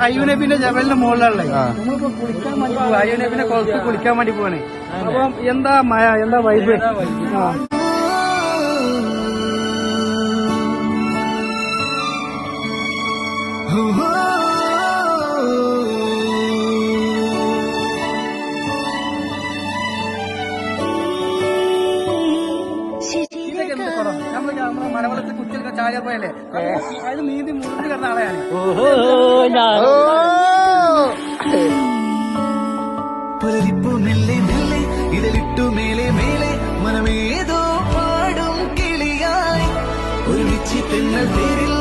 അയ്യൂനബിന്റെ ജബലിന്റെ മുകളിലുള്ളത്. നമ്മളിപ്പോ കുളിക്കാൻ വേണ്ടി പോവാ, അയ്യൂനബിന്റെ കുളത്ത് കുളിക്കാൻ വേണ്ടി പോവാണ്. അപ്പം എന്താ മഴ, എന്താ വൈബ്. നമ്മള് മലവെള്ളത്തിൽ കുറ്റിയൊക്കെ ചാടിയ പോയല്ലേ, അതിന് നീന്തി മുറിഞ്ഞു കിടന്ന ആളെയാണ്. പുലരിപ്പു മെല്ലെ മെല്ലെ ഇതലിട്ടു മേലെ മേലെ മനമേതോ പാടും കിളിയായി ഒരുമിച്ച് തെന്നൽ തേരിൽ